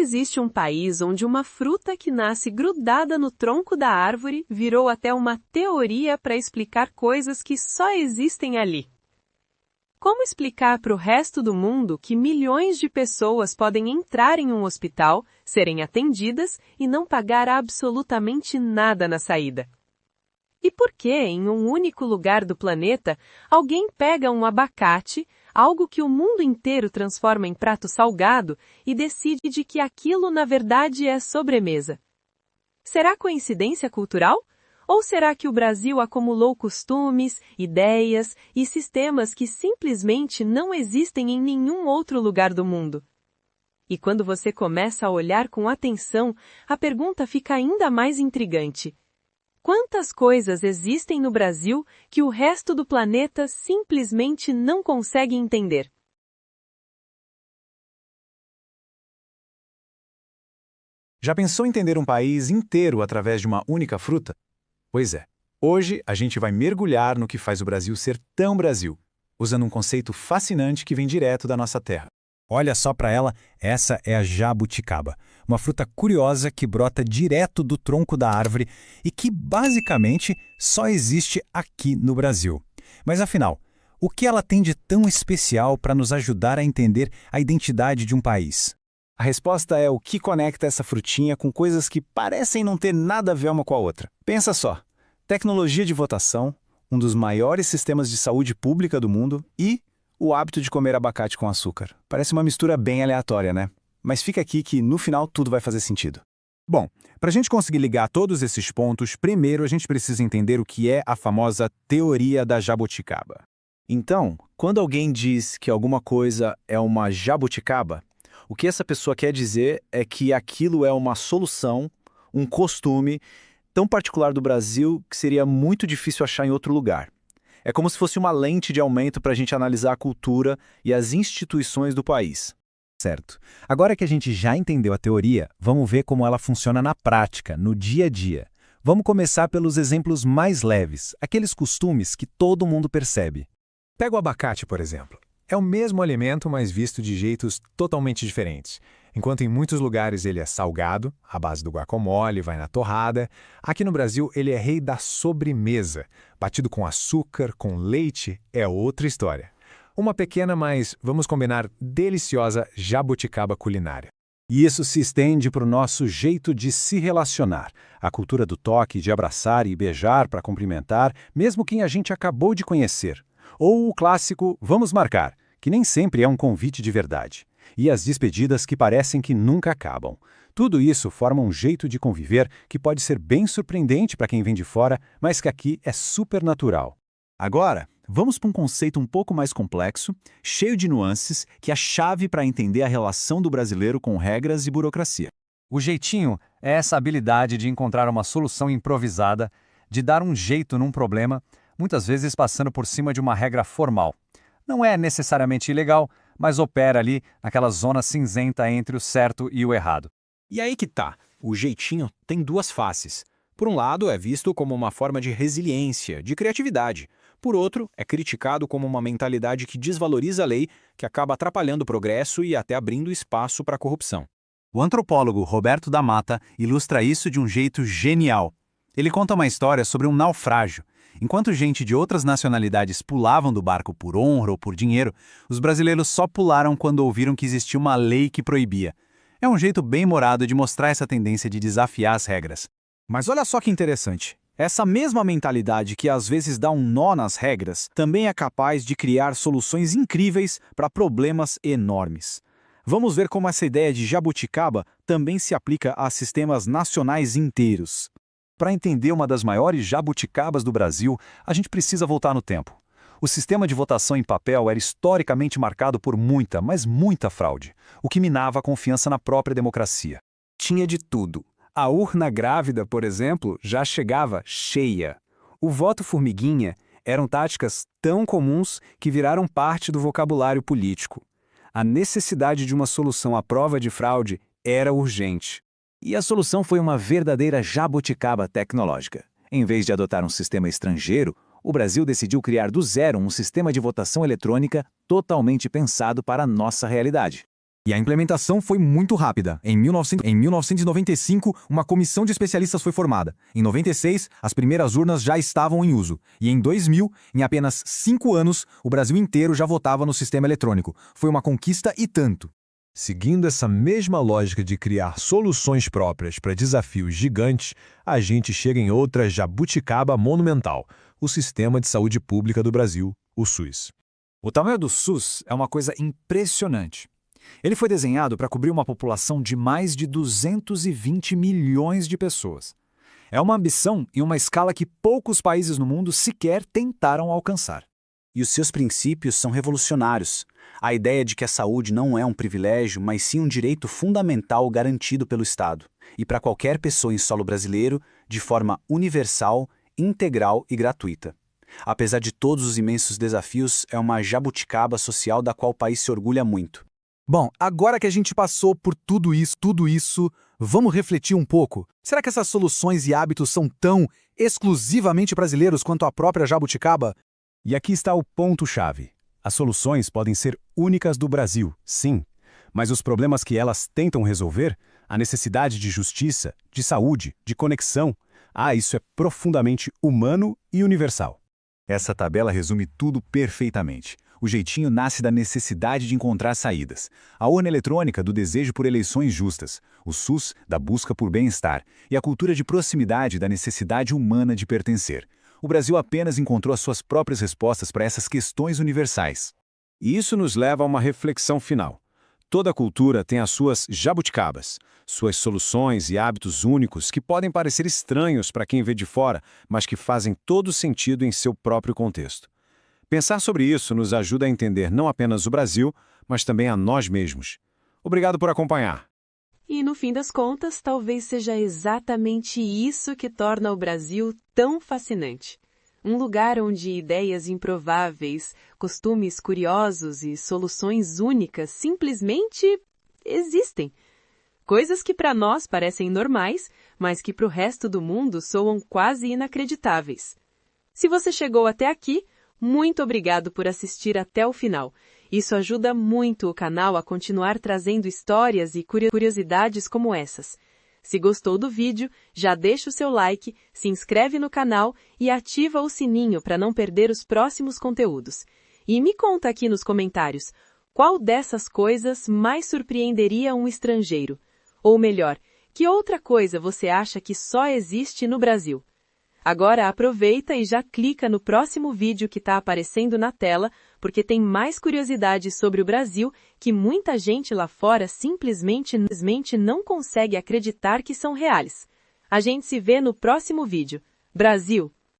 existe um país onde uma fruta que nasce grudada no tronco da árvore virou até uma teoria para explicar coisas que só existem ali. Como explicar para o resto do mundo que milhões de pessoas podem entrar em um hospital, serem atendidas e não pagar absolutamente nada na saída? E por que, em um único lugar do planeta, alguém pega um abacate, algo que o mundo inteiro transforma em prato salgado, e decide de que aquilo na verdade é sobremesa? Será coincidência cultural? Ou será que o Brasil acumulou costumes, ideias e sistemas que simplesmente não existem em nenhum outro lugar do mundo? E quando você começa a olhar com atenção, a pergunta fica ainda mais intrigante. Quantas coisas existem no Brasil que o resto do planeta simplesmente não consegue entender? Já pensou em entender um país inteiro através de uma única fruta? Pois é, hoje a gente vai mergulhar no que faz o Brasil ser tão Brasil, usando um conceito fascinante que vem direto da nossa terra. Olha só para ela, essa é a jabuticaba, uma fruta curiosa que brota direto do tronco da árvore e que basicamente só existe aqui no Brasil. Mas afinal, o que ela tem de tão especial para nos ajudar a entender a identidade de um país? A resposta é o que conecta essa frutinha com coisas que parecem não ter nada a ver uma com a outra. Pensa só, tecnologia de votação, um dos maiores sistemas de saúde pública do mundo e o hábito de comer abacate com açúcar. Parece uma mistura bem aleatória, né? Mas fica aqui que no final tudo vai fazer sentido. Bom, para a gente conseguir ligar todos esses pontos, primeiro a gente precisa entender o que é a famosa teoria da jabuticaba. Então, quando alguém diz que alguma coisa é uma jabuticaba, o que essa pessoa quer dizer é que aquilo é uma solução, um costume tão particular do Brasil que seria muito difícil achar em outro lugar. É como se fosse uma lente de aumento para a gente analisar a cultura e as instituições do país. Certo. Agora que a gente já entendeu a teoria, vamos ver como ela funciona na prática, no dia a dia. Vamos começar pelos exemplos mais leves, aqueles costumes que todo mundo percebe. Pega o abacate, por exemplo. É o mesmo alimento, mas visto de jeitos totalmente diferentes. Enquanto em muitos lugares ele é salgado, à base do guacamole, vai na torrada, aqui no Brasil ele é rei da sobremesa. Batido com açúcar, com leite, é outra história. Uma pequena, mas, vamos combinar, deliciosa jabuticaba culinária. E isso se estende para o nosso jeito de se relacionar. A cultura do toque, de abraçar e beijar para cumprimentar, mesmo quem a gente acabou de conhecer. Ou o clássico vamos marcar, que nem sempre é um convite de verdade. E as despedidas que parecem que nunca acabam. Tudo isso forma um jeito de conviver que pode ser bem surpreendente para quem vem de fora, mas que aqui é super natural. Agora, vamos para um conceito um pouco mais complexo, cheio de nuances, que é a chave para entender a relação do brasileiro com regras e burocracia. O jeitinho é essa habilidade de encontrar uma solução improvisada, de dar um jeito num problema, muitas vezes passando por cima de uma regra formal. Não é necessariamente ilegal, mas opera ali naquela zona cinzenta entre o certo e o errado. E aí que tá, o jeitinho tem duas faces. Por um lado, é visto como uma forma de resiliência, de criatividade. Por outro, é criticado como uma mentalidade que desvaloriza a lei, que acaba atrapalhando o progresso e até abrindo espaço para a corrupção. O antropólogo Roberto da Mata ilustra isso de um jeito genial. Ele conta uma história sobre um naufrágio. Enquanto gente de outras nacionalidades pulavam do barco por honra ou por dinheiro, os brasileiros só pularam quando ouviram que existia uma lei que proibia. É um jeito bem morado de mostrar essa tendência de desafiar as regras. Mas olha só que interessante. Essa mesma mentalidade que às vezes dá um nó nas regras, também é capaz de criar soluções incríveis para problemas enormes. Vamos ver como essa ideia de jabuticaba também se aplica a sistemas nacionais inteiros. Para entender uma das maiores jabuticabas do Brasil, a gente precisa voltar no tempo. O sistema de votação em papel era historicamente marcado por muita, mas muita fraude, o que minava a confiança na própria democracia. Tinha de tudo. A urna grávida, por exemplo, já chegava cheia. O voto formiguinha eram táticas tão comuns que viraram parte do vocabulário político. A necessidade de uma solução à prova de fraude era urgente. E a solução foi uma verdadeira jabuticaba tecnológica. Em vez de adotar um sistema estrangeiro, o Brasil decidiu criar do zero um sistema de votação eletrônica totalmente pensado para a nossa realidade. E a implementação foi muito rápida. Em 1995, uma comissão de especialistas foi formada. Em 96, as primeiras urnas já estavam em uso. E em 2000, em apenas 5 anos, o Brasil inteiro já votava no sistema eletrônico. Foi uma conquista e tanto. Seguindo essa mesma lógica de criar soluções próprias para desafios gigantes, a gente chega em outra jabuticaba monumental, o Sistema de Saúde Pública do Brasil, o SUS. O tamanho do SUS é uma coisa impressionante. Ele foi desenhado para cobrir uma população de mais de 220 milhões de pessoas. É uma ambição em uma escala que poucos países no mundo sequer tentaram alcançar. E os seus princípios são revolucionários. A ideia de que a saúde não é um privilégio, mas sim um direito fundamental garantido pelo Estado, e para qualquer pessoa em solo brasileiro, de forma universal, integral e gratuita. Apesar de todos os imensos desafios, é uma jabuticaba social da qual o país se orgulha muito. Bom, agora que a gente passou por tudo isso, vamos refletir um pouco. Será que essas soluções e hábitos são tão exclusivamente brasileiros quanto a própria jabuticaba? E aqui está o ponto-chave. As soluções podem ser únicas do Brasil, sim, mas os problemas que elas tentam resolver, a necessidade de justiça, de saúde, de conexão, isso é profundamente humano e universal. Essa tabela resume tudo perfeitamente. O jeitinho nasce da necessidade de encontrar saídas. A urna eletrônica do desejo por eleições justas. O SUS da busca por bem-estar. E a cultura de proximidade da necessidade humana de pertencer. O Brasil apenas encontrou as suas próprias respostas para essas questões universais. E isso nos leva a uma reflexão final. Toda cultura tem as suas jabuticabas, suas soluções e hábitos únicos que podem parecer estranhos para quem vê de fora, mas que fazem todo sentido em seu próprio contexto. Pensar sobre isso nos ajuda a entender não apenas o Brasil, mas também a nós mesmos. Obrigado por acompanhar. E, no fim das contas, talvez seja exatamente isso que torna o Brasil tão fascinante. Um lugar onde ideias improváveis, costumes curiosos e soluções únicas simplesmente existem. Coisas que para nós parecem normais, mas que para o resto do mundo soam quase inacreditáveis. Se você chegou até aqui, muito obrigado por assistir até o final. Isso ajuda muito o canal a continuar trazendo histórias e curiosidades como essas. Se gostou do vídeo, já deixa o seu like, se inscreve no canal e ativa o sininho para não perder os próximos conteúdos. E me conta aqui nos comentários, qual dessas coisas mais surpreenderia um estrangeiro? Ou melhor, que outra coisa você acha que só existe no Brasil? Agora aproveita e já clica no próximo vídeo que está aparecendo na tela, porque tem mais curiosidades sobre o Brasil que muita gente lá fora simplesmente não consegue acreditar que são reais. A gente se vê no próximo vídeo. Brasil!